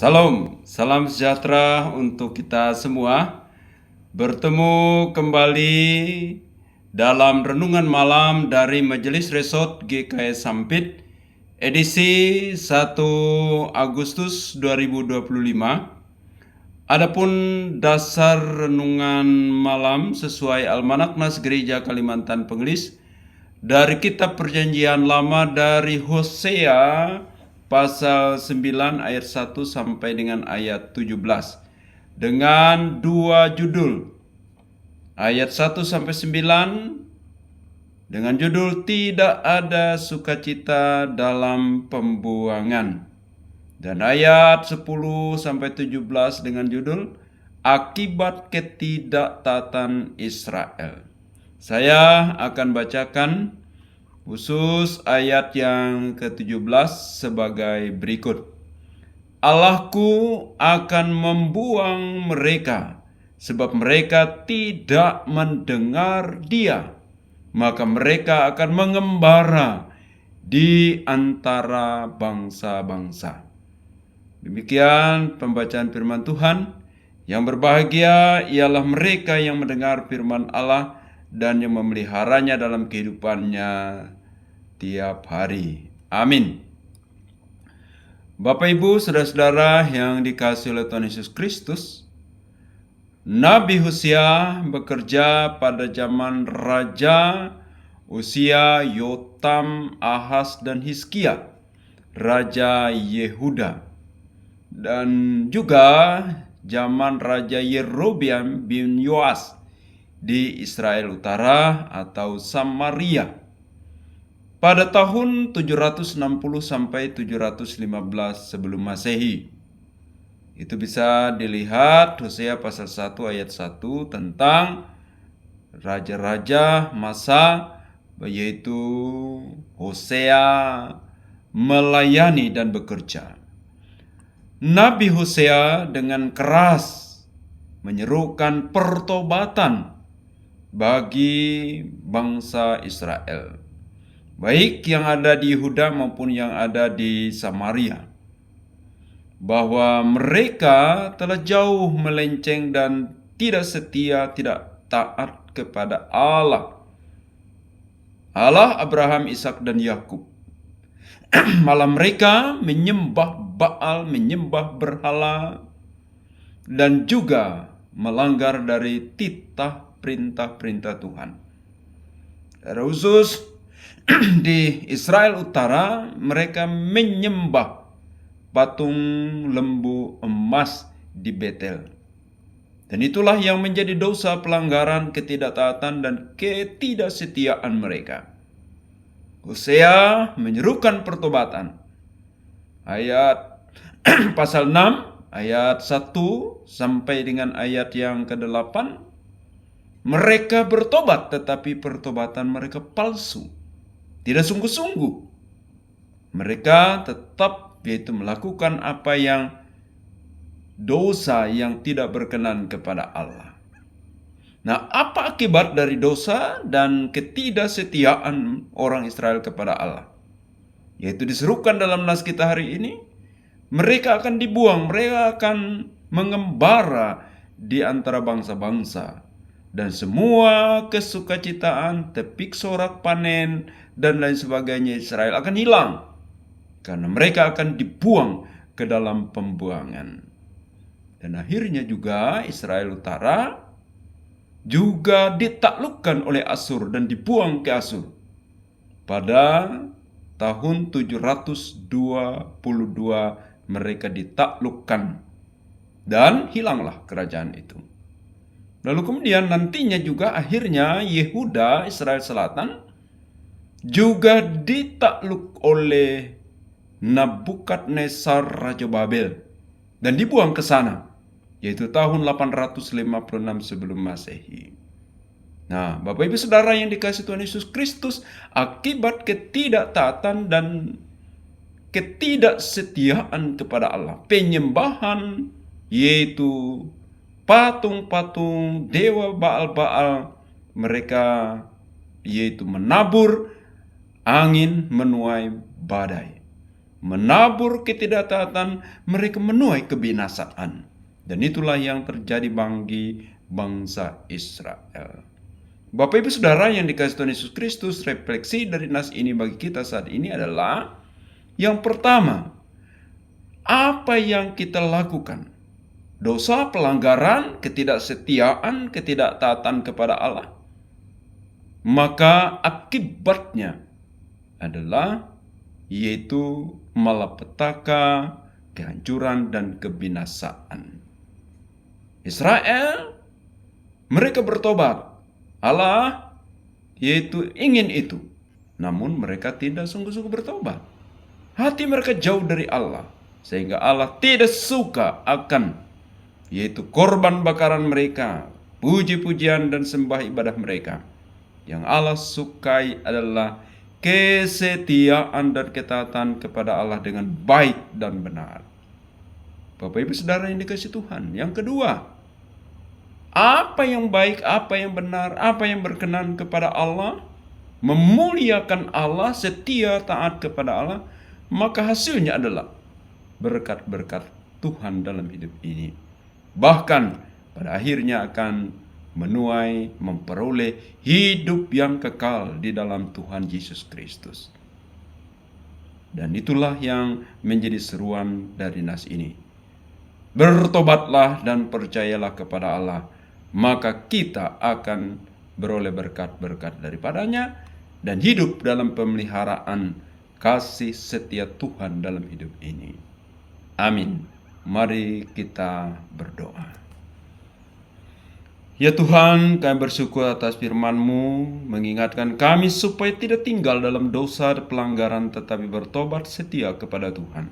Salam, salam sejahtera untuk kita semua. Bertemu kembali dalam renungan malam dari Majelis Resort GKS Sampit, edisi 1 Agustus 2025. Adapun dasar renungan malam sesuai Almanak Nas Gereja Kalimantan Pengelis dari Kitab Perjanjian Lama dari Hosea pasal 9 ayat 1 sampai dengan ayat 17 dengan dua judul. Ayat 1 sampai 9 dengan judul Tidak Ada Sukacita Dalam Pembuangan, dan ayat 10 sampai 17 dengan judul Akibat Ketidaktaatan Israel. Saya akan bacakan khusus ayat yang ke-17 sebagai berikut. Allahku akan membuang mereka, sebab mereka tidak mendengar Dia. Maka mereka akan mengembara di antara bangsa-bangsa. Demikian pembacaan firman Tuhan. Yang berbahagia ialah mereka yang mendengar firman Allah dan yang memeliharanya dalam kehidupannya tiap hari. Amin. Bapak, Ibu, saudara-saudara yang dikasihi oleh Tuhan Yesus Kristus, Nabi Hosea bekerja pada zaman Raja Uzia, Yotam, Ahaz, dan Hizkia, Raja Yehuda, dan juga zaman Raja Yerobeam bin Yoas di Israel Utara atau Samaria pada tahun 760 sampai 715 sebelum Masehi. Itu bisa dilihat Hosea pasal 1 ayat 1 tentang raja-raja masa yaitu Hosea melayani dan bekerja. Nabi Hosea dengan keras menyerukan pertobatan bagi bangsa Israel, baik yang ada di Yehuda maupun yang ada di Samaria, bahwa mereka telah jauh melenceng dan tidak setia, tidak taat kepada Allah Abraham, Ishak, dan Yakub. Malah mereka menyembah Baal, menyembah berhala, dan juga melanggar dari titah perintah-perintah Tuhan. Secara khusus di Israel Utara mereka menyembah patung lembu emas di Betel. Dan itulah yang menjadi dosa pelanggaran, ketidaktaatan, dan ketidaksetiaan mereka. Hosea menyerukan pertobatan. Ayat pasal 6 ayat 1 sampai dengan ayat yang ke-8, mereka bertobat tetapi pertobatan mereka palsu, tidak sungguh-sungguh. Mereka tetap yaitu melakukan apa yang dosa yang tidak berkenan kepada Allah. Nah, apa akibat dari dosa dan ketidaksetiaan orang Israel kepada Allah? Yaitu diserukan dalam nas kita hari ini, mereka akan dibuang, mereka akan mengembara di antara bangsa-bangsa. Dan semua kesukacitaan, tepik sorak panen, dan lain sebagainya Israel akan hilang. Karena mereka akan dibuang ke dalam pembuangan. Dan akhirnya juga Israel Utara juga ditaklukkan oleh Asyur dan dibuang ke Asyur pada tahun 722 mereka ditaklukkan dan hilanglah kerajaan itu. Lalu kemudian nantinya juga akhirnya Yehuda, Israel Selatan, juga ditakluk oleh Nabukadnezar Raja Babel dan dibuang ke sana, yaitu tahun 856 sebelum Masehi. Nah, Bapak Ibu Saudara yang dikasihi Tuhan Yesus Kristus, akibat ketidaktaatan dan ketidaksetiaan kepada Allah, penyembahan yaitu patung-patung dewa Baal-Baal, mereka yaitu menabur angin menuai badai. menabur ketidaktaatan, mereka menuai kebinasaan. Dan itulah yang terjadi bagi bangsa Israel. Bapak Ibu Saudara yang dikasihi Tuhan Yesus Kristus, refleksi dari nas ini bagi kita saat ini adalah yang pertama, apa yang kita lakukan? Dosa, pelanggaran, ketidaksetiaan, ketidaktaatan kepada Allah. Maka akibatnya adalah yaitu malapetaka, kehancuran, dan kebinasaan. Israel, mereka bertobat. Allah yaitu ingin itu. Namun mereka tidak sungguh-sungguh bertobat. Hati mereka jauh dari Allah. Sehingga Allah tidak suka akan yaitu korban bakaran mereka, puji-pujian dan sembah ibadah mereka. Yang Allah sukai adalah kesetiaan dan ketaatan kepada Allah dengan baik dan benar. Bapak Ibu Saudara yang dikasihi Tuhan. Yang kedua, apa yang baik, apa yang benar, apa yang berkenan kepada Allah, memuliakan Allah, setia taat kepada Allah, maka hasilnya adalah berkat-berkat Tuhan dalam hidup ini. Bahkan pada akhirnya akan menuai, memperoleh hidup yang kekal di dalam Tuhan Yesus Kristus. Dan itulah yang menjadi seruan dari nas ini. Bertobatlah dan percayalah kepada Allah, maka kita akan beroleh berkat-berkat daripadanya dan hidup dalam pemeliharaan kasih setia Tuhan dalam hidup ini. Amin. Mari kita berdoa. Ya Tuhan, kami bersyukur atas firman-Mu, mengingatkan kami supaya tidak tinggal dalam dosa dan pelanggaran, tetapi bertobat setia kepada Tuhan,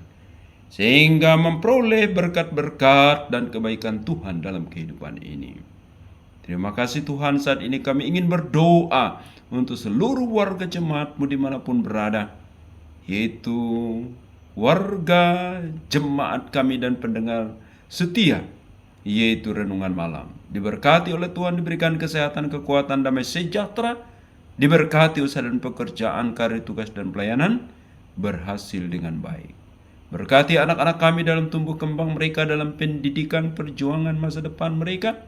sehingga memperoleh berkat-berkat dan kebaikan Tuhan dalam kehidupan ini. Terima kasih Tuhan, saat ini kami ingin berdoa untuk seluruh warga jemaat-Mu dimanapun berada, yaitu warga jemaat kami dan pendengar setia, yaitu renungan malam. Diberkati oleh Tuhan, diberikan kesehatan, kekuatan, damai sejahtera, diberkati usaha dan pekerjaan, karir, tugas, dan pelayanan berhasil dengan baik. Berkati anak-anak kami dalam tumbuh kembang mereka, dalam pendidikan, perjuangan masa depan mereka,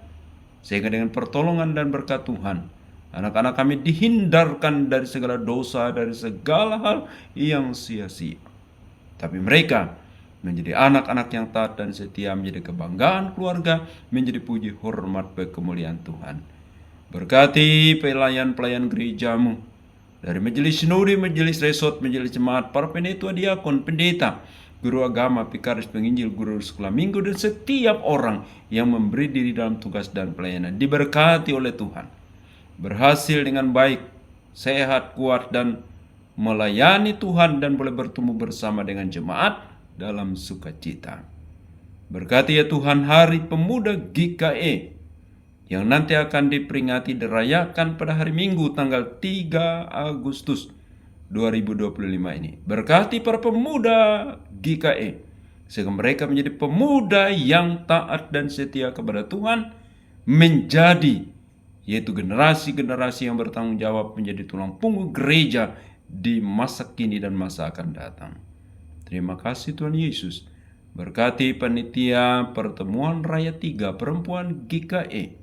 sehingga dengan pertolongan dan berkat Tuhan, anak-anak kami dihindarkan dari segala dosa, dari segala hal yang sia-sia. Tapi mereka menjadi anak-anak yang taat dan setia, menjadi kebanggaan keluarga, menjadi puji hormat bagi kemuliaan Tuhan. Berkati pelayan-pelayan gereja-Mu, dari majelis sinodi, majelis resort, majelis jemaat, para penetua, diakon, pendeta, guru agama, pikaris, penginjil, guru sekolah minggu, dan setiap orang yang memberi diri dalam tugas dan pelayanan diberkati oleh Tuhan, berhasil dengan baik, sehat, kuat, dan melayani Tuhan, dan boleh bertemu bersama dengan jemaat dalam sukacita. Berkati ya Tuhan Hari Pemuda GKE yang nanti akan diperingati, dirayakan pada hari Minggu tanggal 3 Agustus 2025 ini. Berkati para pemuda GKE, sehingga mereka menjadi pemuda yang taat dan setia kepada Tuhan, menjadi yaitu generasi-generasi yang bertanggung jawab, menjadi tulang punggung gereja di masa kini dan masa akan datang. Terima kasih Tuhan Yesus. Berkati panitia pertemuan Raya 3 Perempuan GKE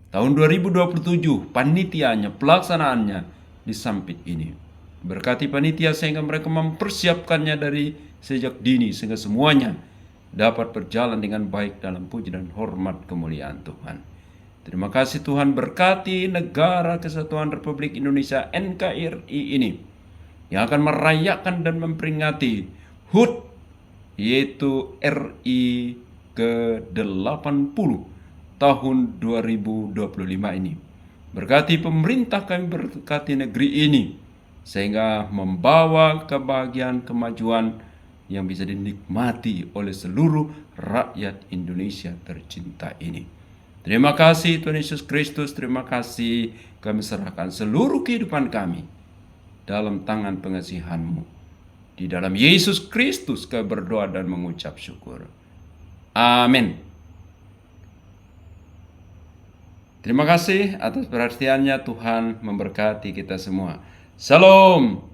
tahun 2027, panitianya, pelaksanaannya di Sampit ini. Berkati panitia sehingga mereka mempersiapkannya dari sejak dini, sehingga semuanya dapat berjalan dengan baik dalam puji dan hormat kemuliaan Tuhan. Terima kasih Tuhan, berkati negara Kesatuan Republik Indonesia NKRI ini yang akan merayakan dan memperingati HUT, yaitu RI ke-80 tahun 2025 ini. Berkati pemerintah kami, berkati negeri ini, sehingga membawa kebahagiaan, kemajuan yang bisa dinikmati oleh seluruh rakyat Indonesia tercinta ini. Terima kasih Tuhan Yesus Kristus, terima kasih, kami serahkan seluruh kehidupan kami dalam tangan pengasihan-Mu. Di dalam Yesus Kristus kami berdoa dan mengucap syukur. Amin. Terima kasih atas perhatiannya. Tuhan memberkati kita semua. Salam.